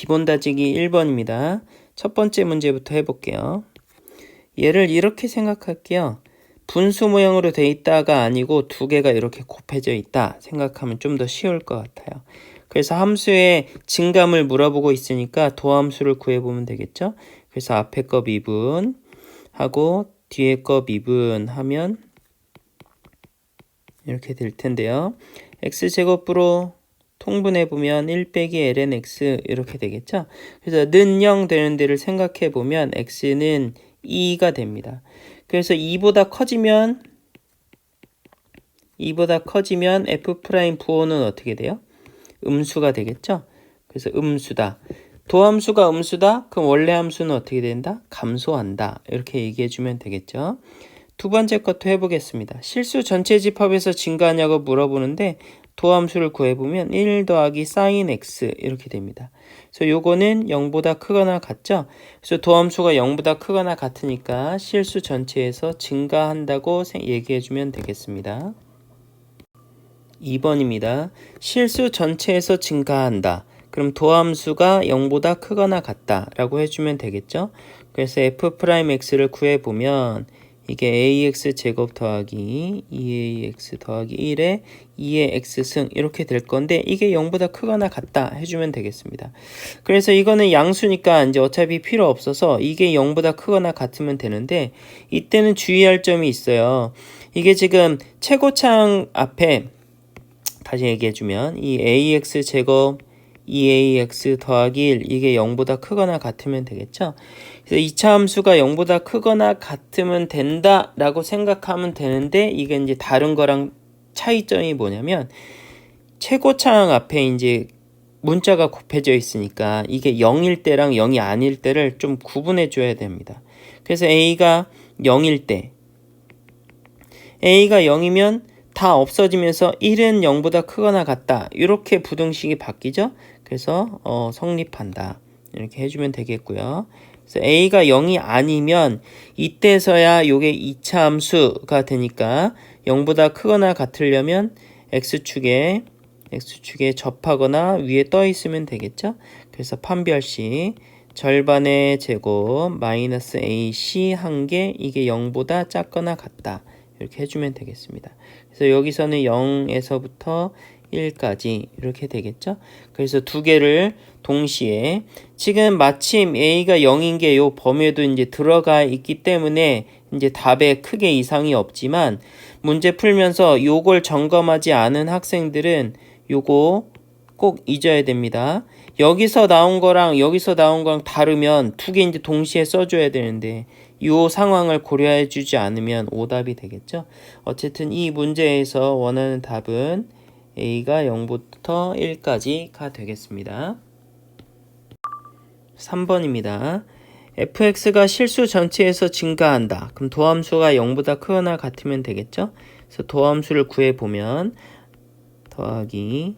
기본 다지기 1번입니다. 첫 번째 문제부터 해볼게요. 얘를 이렇게 생각할게요. 분수 모양으로 돼 있다가 아니고 두 개가 이렇게 곱해져 있다 생각하면 좀 더 쉬울 것 같아요. 그래서 함수의 증감을 물어보고 있으니까 도함수를 구해보면 되겠죠. 그래서 앞에 거 미분하고 뒤에 거 미분하면 이렇게 될 텐데요. x제곱으로 통분해보면 1 빼기 ln x 이렇게 되겠죠. 그래서 는 0 되는 데를 생각해보면 x는 2가 됩니다. 그래서 2보다 커지면 f 프라임 부호는 어떻게 돼요? 음수가 되겠죠. 그래서 음수다. 도함수가 음수다? 그럼 원래 함수는 어떻게 된다? 감소한다. 이렇게 얘기해주면 되겠죠. 두 번째 것도 해보겠습니다. 실수 전체 집합에서 증가하냐고 물어보는데 도함수를 구해보면 1 더하기 sin x 이렇게 됩니다. 그래서 요거는 0보다 크거나 같죠? 그래서 도함수가 0보다 크거나 같으니까 실수 전체에서 증가한다고 얘기해주면 되겠습니다. 2번입니다. 실수 전체에서 증가한다. 그럼 도함수가 0보다 크거나 같다 라고 해주면 되겠죠? 그래서 f'x를 구해보면 이게 ax 제곱 더하기 2ax 더하기 1에 2의 x승 이렇게 될 건데 이게 0보다 크거나 같다 해주면 되겠습니다. 그래서 이거는 양수니까 이제 어차피 필요 없어서 이게 0보다 크거나 같으면 되는데 이때는 주의할 점이 있어요. 이게 지금 최고창 앞에 다시 얘기해주면 이 ax 제곱 2ax 더하기 1 이게 0보다 크거나 같으면 되겠죠. 그래서 2차 함수가 0보다 크거나 같으면 된다 라고 생각하면 되는데 이게 이제 다른 거랑 차이점이 뭐냐면 최고창 앞에 이제 문자가 곱해져 있으니까 이게 0일 때랑 0이 아닐 때를 좀 구분해 줘야 됩니다. 그래서 a가 0일 때 a가 0이면 다 없어지면서 1은 0보다 크거나 같다. 이렇게 부등식이 바뀌죠. 그래서 성립한다. 이렇게 해주면 되겠고요. 그래서 a가 0이 아니면 이때서야 요게 2차 함수가 되니까 0보다 크거나 같으려면 x축에 접하거나 위에 떠 있으면 되겠죠. 그래서 판별식 절반의 제곱 마이너스 ac 한 개 이게 0보다 작거나 같다. 이렇게 해주면 되겠습니다. 그래서 여기서는 0에서부터 1까지 이렇게 되겠죠. 그래서 두 개를 동시에 지금 마침 a가 0인 게 요 범위에도 이제 들어가 있기 때문에 이제 답에 크게 이상이 없지만 문제 풀면서 요걸 점검하지 않은 학생들은 요거 꼭 잊어야 됩니다. 여기서 나온 거랑 여기서 나온 거랑 다르면 두 개 이제 동시에 써줘야 되는데 이 상황을 고려해 주지 않으면 오답이 되겠죠. 어쨌든 이 문제에서 원하는 답은 a가 0부터 1까지가 되겠습니다. 3번입니다. fx가 실수 전체에서 증가한다. 그럼 도함수가 0보다 크거나 같으면 되겠죠. 그래서 도함수를 구해보면 더하기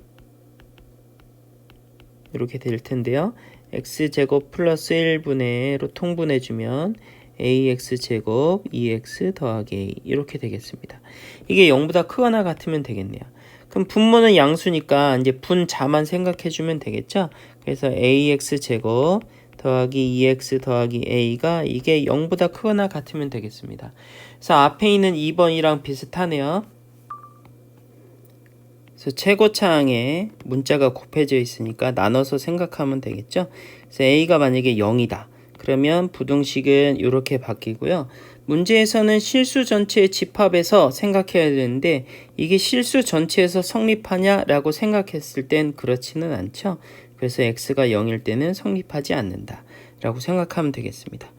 이렇게 될 텐데요. x제곱 플러스 1분의로 통분해주면 ax제곱 2x 더하기 a 이렇게 되겠습니다. 이게 0보다 크거나 같으면 되겠네요. 그럼 분모는 양수니까 이제 분자만 생각해주면 되겠죠. 그래서 ax제곱 더하기 2x 더하기 a가 이게 0보다 크거나 같으면 되겠습니다. 그래서 앞에 있는 2번이랑 비슷하네요. 그래서 최고창에 문자가 곱해져 있으니까 나눠서 생각하면 되겠죠. 그래서 a가 만약에 0이다. 그러면 부등식은 이렇게 바뀌고요. 문제에서는 실수 전체의 집합에서 생각해야 되는데 이게 실수 전체에서 성립하냐라고 생각했을 땐 그렇지는 않죠. 그래서 x가 0일 때는 성립하지 않는다 라고 생각하면 되겠습니다.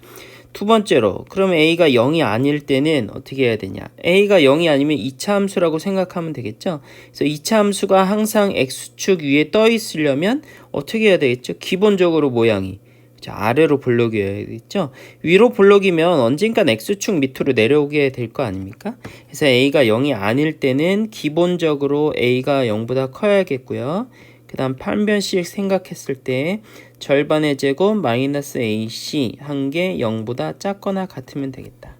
두 번째로 그럼 a가 0이 아닐 때는 어떻게 해야 되냐. a가 0이 아니면 2차 함수라고 생각하면 되겠죠. 그래서 2차 함수가 항상 x축 위에 떠 있으려면 어떻게 해야 되겠죠. 기본적으로 모양이 아래로 볼록이어야겠죠. 위로 볼록이면 언젠간 x축 밑으로 내려오게 될 거 아닙니까? 그래서 a가 0이 아닐 때는 기본적으로 a가 0보다 커야겠고요. 그 다음 판별식 생각했을 때 절반의 제곱 마이너스 ac 한 개 0보다 작거나 같으면 되겠다.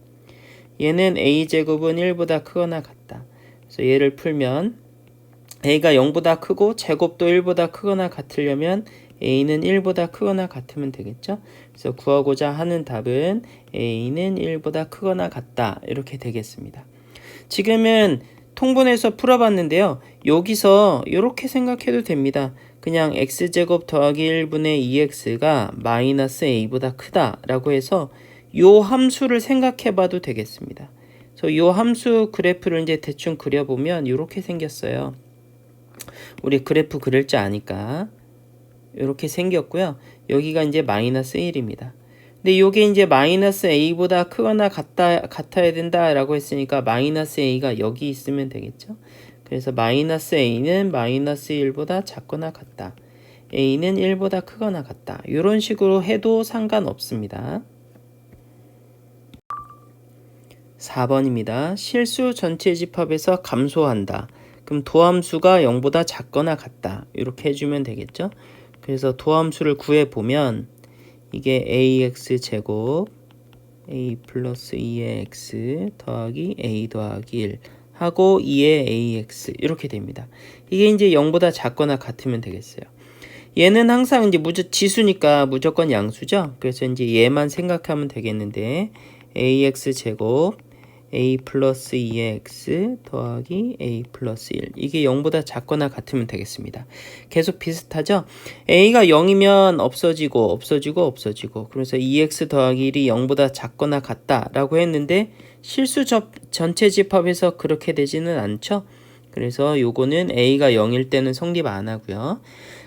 얘는 a제곱은 1보다 크거나 같다. 그래서 얘를 풀면 a가 0보다 크고 제곱도 1보다 크거나 같으려면 a는 1보다 크거나 같으면 되겠죠. 그래서 구하고자 하는 답은 a는 1보다 크거나 같다 이렇게 되겠습니다. 지금은 통분해서 풀어봤는데요. 여기서 이렇게 생각해도 됩니다. 그냥 x제곱 더하기 1분의 2x가 마이너스 a보다 크다 라고 해서 요 함수를 생각해 봐도 되겠습니다. 그래서 요 함수 그래프를 이제 대충 그려보면 이렇게 생겼어요. 우리 그래프 그릴 줄 아니까 이렇게 생겼고요. 여기가 이제 마이너스 1입니다. 근데 요게 이제 마이너스 a보다 크거나 같아야 된다라고 했으니까 마이너스 a가 여기 있으면 되겠죠. 그래서 마이너스 a는 마이너스 1보다 작거나 같다. a는 1보다 크거나 같다. 이런 식으로 해도 상관없습니다. 4번입니다. 실수 전체 집합에서 감소한다. 그럼 도함수가 0보다 작거나 같다. 이렇게 해주면 되겠죠. 그래서 도함수를 구해보면 이게 ax 제곱 a 플러스 2의 x 더하기 a 더하기 1 하고 2의 ax 이렇게 됩니다. 이게 이제 0보다 작거나 같으면 되겠어요. 얘는 항상 이제 지수니까 무조건 양수죠. 그래서 이제 얘만 생각하면 되겠는데 ax 제곱 a 플러스 2의 x 더하기 a 플러스 1 이게 0보다 작거나 같으면 되겠습니다. 계속 비슷하죠? a가 0이면 없어지고 그래서 2x 더하기 1이 0보다 작거나 같다라고 했는데 실수 전체 집합에서 그렇게 되지는 않죠? 그래서 요거는 a가 0일 때는 성립 안 하고요.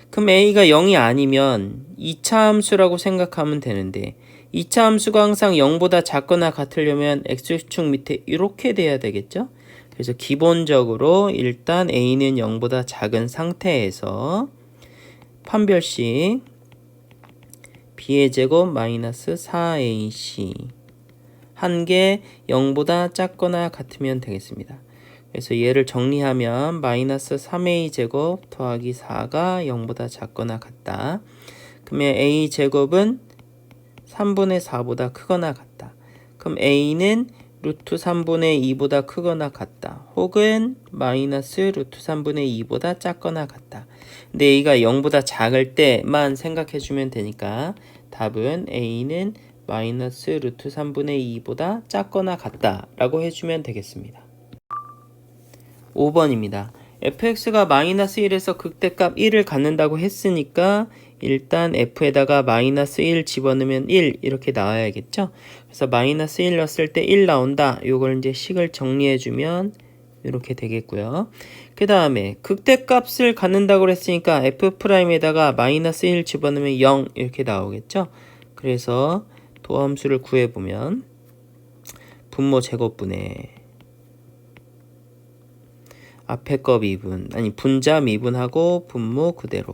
그럼 a가 0이 아니면 2차 함수라고 생각하면 되는데 2차 함수가 항상 0보다 작거나 같으려면 x축 밑에 이렇게 돼야 되겠죠? 그래서 기본적으로 일단 a는 0보다 작은 상태에서 판별식 b의 제곱 마이너스 4ac 한 개 0보다 작거나 같으면 되겠습니다. 그래서 얘를 정리하면 마이너스 3a 제곱 더하기 4가 0보다 작거나 같다. 그러면 a 제곱은 3분의 4보다 크거나 같다. 그럼 a는 루트 3분의 2보다 크거나 같다. 혹은 마이너스 루트 3분의 2보다 작거나 같다. 근데 a가 0보다 작을 때만 생각해주면 되니까 답은 a는 마이너스 루트 3분의 2보다 작거나 같다 라고 해주면 되겠습니다. 5번입니다. fx가 마이너스 1에서 극대값 1을 갖는다고 했으니까 일단 f에다가 마이너스 1 집어넣으면 1 이렇게 나와야겠죠. 그래서 마이너스 1 넣었을 때 1 나온다. 요걸 이제 식을 정리해주면 이렇게 되겠고요. 그 다음에 극대값을 갖는다고 했으니까 f'에다가 마이너스 1 집어넣으면 0 이렇게 나오겠죠. 그래서 도함수를 구해보면 분모 제곱분의 앞에 거 미분, 아니 분자 미분하고 분모 그대로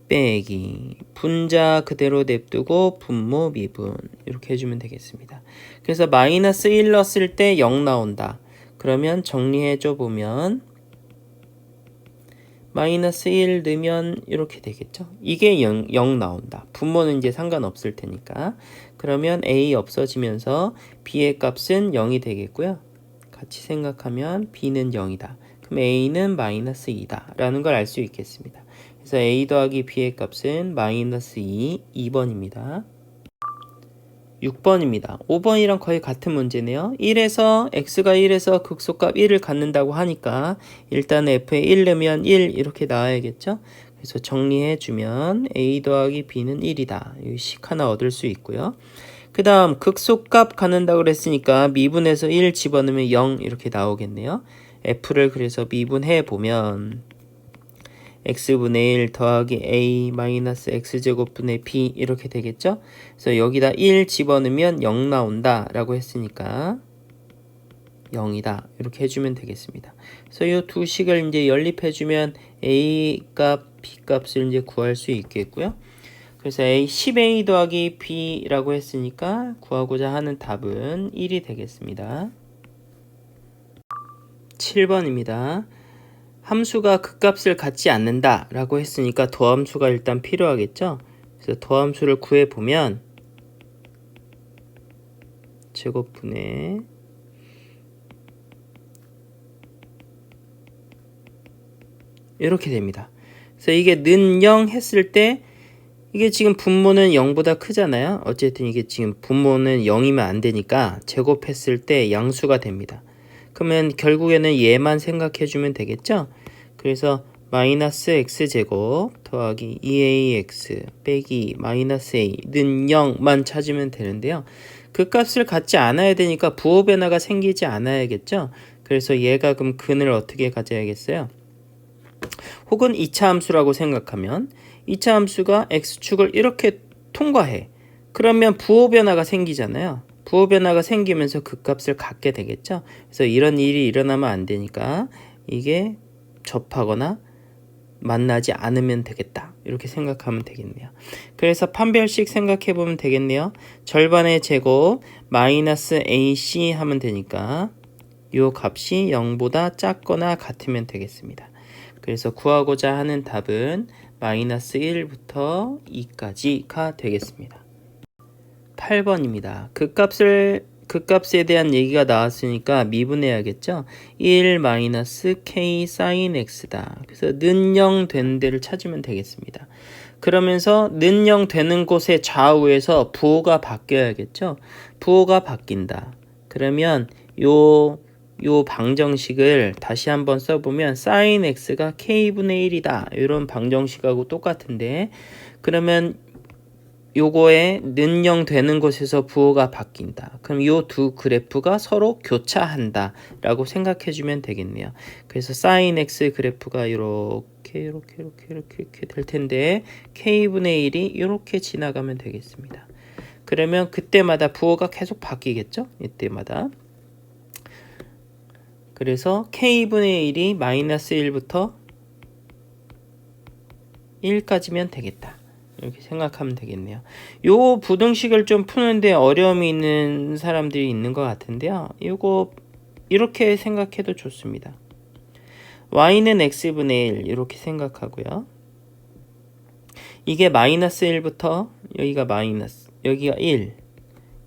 빼기 분자 그대로 냅두고 분모 미분 이렇게 해주면 되겠습니다. 그래서 마이너스 1 넣었을 때 0 나온다. 그러면 정리해줘 보면 마이너스 1 넣으면 이렇게 되겠죠. 이게 0 나온다. 분모는 이제 상관없을 테니까. 그러면 a 없어지면서 b의 값은 0이 되겠고요. 같이 생각하면 b는 0이다. 그럼 a는 마이너스 2다 라는 걸 알 수 있겠습니다. 그래서 a 더하기 b의 값은 마이너스 2번입니다. 6번입니다. 5번이랑 거의 같은 문제네요. x가 1에서 극소값 1을 갖는다고 하니까 일단 f에 1 넣으면 1 이렇게 나와야겠죠. 그래서 정리해주면 a 더하기 b는 1이다. 이 식 하나 얻을 수 있고요. 그 다음 극소값 갖는다고 그랬으니까 미분해서 1 집어넣으면 0 이렇게 나오겠네요. f를 그래서 미분해보면 x분의 1 더하기 a 마이너스 x제곱분의 b 이렇게 되겠죠. 그래서 여기다 1 집어넣으면 0 나온다 라고 했으니까 0이다 이렇게 해주면 되겠습니다. 그래서 이 두 식을 이제 연립해주면 a 값 b 값을 이제 구할 수 있겠고요. 그래서 a 10a 더하기 b라고 했으니까 구하고자 하는 답은 1이 되겠습니다. 7번입니다. 함수가 극값을 갖지 않는다 라고 했으니까 도함수가 일단 필요하겠죠. 그래서 도함수를 구해보면 제곱분의 이렇게 됩니다. 그래서 이게 는 0 했을 때 이게 지금 분모는 0보다 크잖아요. 어쨌든 이게 지금 분모는 0이면 안 되니까 제곱했을 때 양수가 됩니다. 그러면 결국에는 얘만 생각해 주면 되겠죠? 그래서 마이너스 x제곱 더하기 2ax 빼기 마이너스 a는 0만 찾으면 되는데요. 그 값을 갖지 않아야 되니까 부호 변화가 생기지 않아야겠죠? 그래서 얘가 그럼 근을 어떻게 가져야겠어요? 혹은 2차 함수라고 생각하면 2차 함수가 x축을 이렇게 통과해. 그러면 부호 변화가 생기잖아요. 부호 변화가 생기면서 그 값을 갖게 되겠죠. 그래서 이런 일이 일어나면 안 되니까 이게 접하거나 만나지 않으면 되겠다. 이렇게 생각하면 되겠네요. 그래서 판별식 생각해 보면 되겠네요. 절반의 제곱 마이너스 AC 하면 되니까 이 값이 0보다 작거나 같으면 되겠습니다. 그래서 구하고자 하는 답은 마이너스 1부터 2까지가 되겠습니다. 8번입니다. 그 값에 대한 얘기가 나왔으니까 미분해야겠죠. 1 마이너스 k sin x다. 그래서 는 0 된 데를 찾으면 되겠습니다. 그러면서 는 0 되는 곳의 좌우에서 부호가 바뀌어야겠죠. 부호가 바뀐다. 그러면 요 방정식을 다시 한번 써보면 sin x가 k분의 1이다. 이런 방정식하고 똑같은데 그러면 요거에 는 0 되는 곳에서 부호가 바뀐다. 그럼 요 두 그래프가 서로 교차한다 라고 생각해 주면 되겠네요. 그래서 sin x 그래프가 이렇게 될 텐데 k분의 1이 이렇게 지나가면 되겠습니다. 그러면 그때마다 부호가 계속 바뀌겠죠? 이때마다. 그래서 k분의 1이 마이너스 1부터 1까지면 되겠다. 이렇게 생각하면 되겠네요. 요 부등식을 좀 푸는데 어려움이 있는 사람들이 있는 것 같은데요. 이거 이렇게 생각해도 좋습니다. y는 x분의 1 이렇게 생각하고요. 이게 마이너스 1부터 여기가 마이너스, 여기가 1,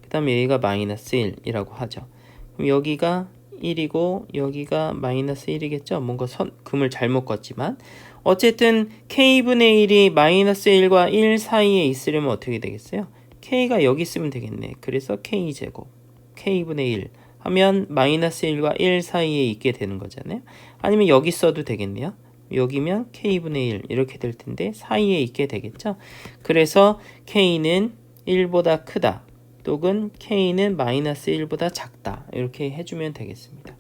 그 다음에 여기가 마이너스 1이라고 하죠. 그럼 여기가 1이고 여기가 마이너스 1이겠죠? 뭔가 금을 잘못 껐지만 어쨌든 k분의 1이 마이너스 1과 1 사이에 있으려면 어떻게 되겠어요? k가 여기 있으면 되겠네. 그래서 k제곱 k분의 1 하면 마이너스 1과 1 사이에 있게 되는 거잖아요. 아니면 여기 써도 되겠네요. 여기면 k분의 1 이렇게 될 텐데 사이에 있게 되겠죠. 그래서 k는 1보다 크다. 또는 k는 마이너스 1보다 작다. 이렇게 해주면 되겠습니다.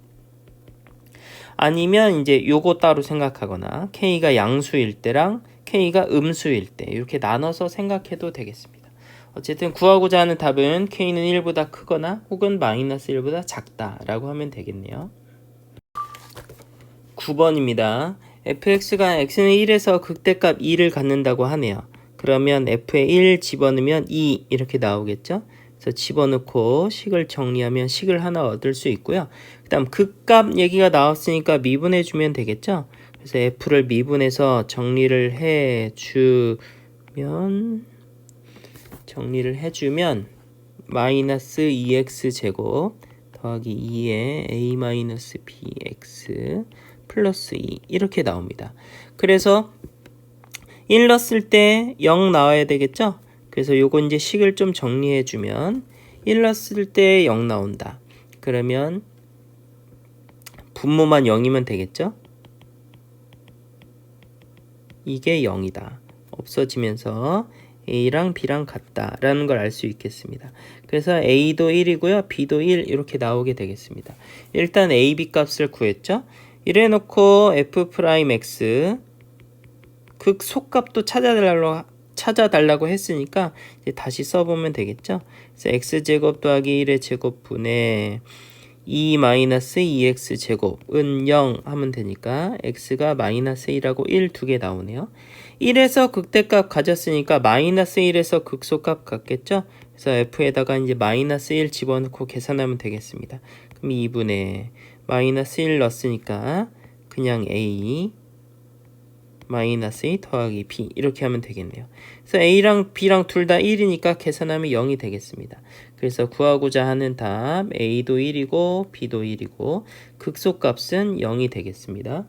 아니면 이제 요거 따로 생각하거나 k가 양수일 때랑 k가 음수일 때 이렇게 나눠서 생각해도 되겠습니다. 어쨌든 구하고자 하는 답은 k는 1보다 크거나 혹은 마이너스 1보다 작다라고 하면 되겠네요. 9번입니다. fx가 x는 1에서 극대값 2를 갖는다고 하네요. 그러면 f에 1 집어넣으면 2 이렇게 나오겠죠? 그래서 집어넣고 식을 정리하면 식을 하나 얻을 수 있고요. 그 다음 극값 얘기가 나왔으니까 미분해주면 되겠죠? 그래서 f를 미분해서 정리를 해주면 마이너스 2x제곱 더하기 2의 a 마이너스 bx 플러스 2 이렇게 나옵니다. 그래서 1 넣었을 때 0 나와야 되겠죠? 그래서 요거 이제 식을 좀 정리해 주면 1 넣었을 때 0 나온다. 그러면 분모만 0이면 되겠죠? 이게 0이다. 없어지면서 A랑 B랑 같다라는 걸 알 수 있겠습니다. 그래서 A도 1이고요. B도 1 이렇게 나오게 되겠습니다. 일단 A, B 값을 구했죠? 이래 놓고 F'X 극속값도 찾아달라고 했으니까 이제 다시 써보면 되겠죠? 그래서 x제곱 더하기 1의 제곱분의 2-2x제곱은 0 하면 되니까 x가 마이너스 1하고 1 두 개 나오네요. 1에서 극대값 가졌으니까 마이너스 1에서 극소값 같겠죠? 그래서 f에다가 이제 마이너스 1 집어넣고 계산하면 되겠습니다. 그럼 2분의 마이너스 1 넣었으니까 그냥 a 마이너스 2 더하기 b 이렇게 하면 되겠네요. 그래서 a랑 b랑 둘 다 1이니까 계산하면 0이 되겠습니다. 그래서 구하고자 하는 답 a도 1이고 b도 1이고 극소값은 0이 되겠습니다.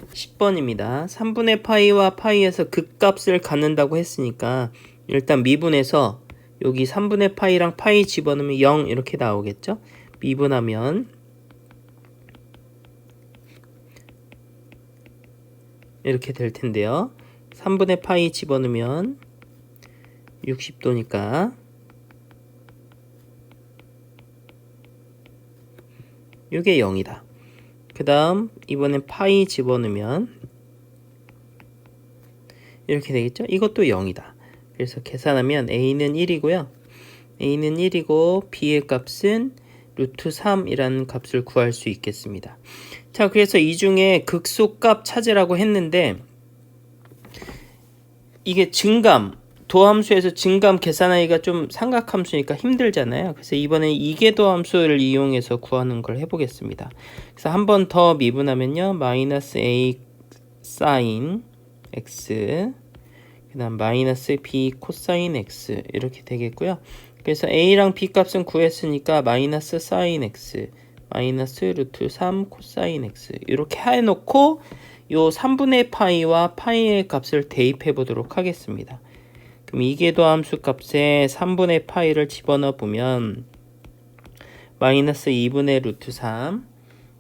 10번입니다. 3분의 파이와 파이에서 극값을 갖는다고 했으니까 일단 미분해서 여기 3분의 파이랑 파이 집어넣으면 0 이렇게 나오겠죠? 미분하면 이렇게 될 텐데요. 3분의 파이 집어넣으면 60도니까 이게 0이다. 그 다음 이번엔 파이 집어넣으면 이렇게 되겠죠? 이것도 0이다. 그래서 계산하면 a는 1이고요. a는 1이고 b의 값은 루트 3이라는 값을 구할 수 있겠습니다. 자, 그래서 이 중에 극소값 찾으라고 했는데 이게 증감, 도함수에서 증감 계산하기가 좀 삼각함수니까 힘들잖아요. 그래서 이번에 이계도함수를 이용해서 구하는 걸 해보겠습니다. 그래서 한 번 더 미분하면요. 마이너스 a 사인 x 그 다음 마이너스 b 코사인 x 이렇게 되겠고요. 그래서 a랑 b 값은 구했으니까 마이너스 사인 x 마이너스 루트 3 코사인 x 이렇게 해놓고 요 3분의 파이와 파이의 값을 대입해 보도록 하겠습니다. 그럼 이계도 함수 값에 3분의 파이를 집어넣어 보면 마이너스 2분의 루트 3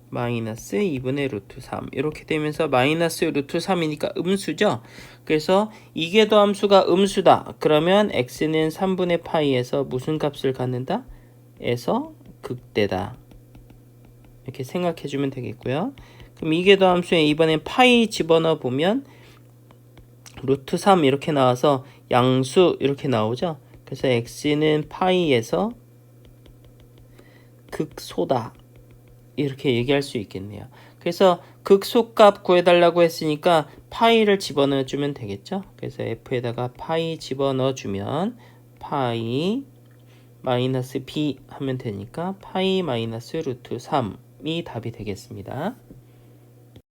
마이너스 2분의 루트 3 이렇게 되면서 마이너스 루트 3이니까 음수죠. 그래서 이계도 함수가 음수다. 그러면 x는 3분의 파이에서 무슨 값을 갖는다? 에서 극대다. 이렇게 생각해 주면 되겠고요. 그럼 이계도 함수에 이번엔 파이 집어넣어 보면 루트 3 이렇게 나와서 양수 이렇게 나오죠. 그래서 x는 파이에서 극소다. 이렇게 얘기할 수 있겠네요. 그래서 극소값 구해달라고 했으니까 파이를 집어넣어 주면 되겠죠. 그래서 f에다가 파이 집어넣어 주면 파이 마이너스 b 하면 되니까 파이 마이너스 루트 3이 답이 되겠습니다.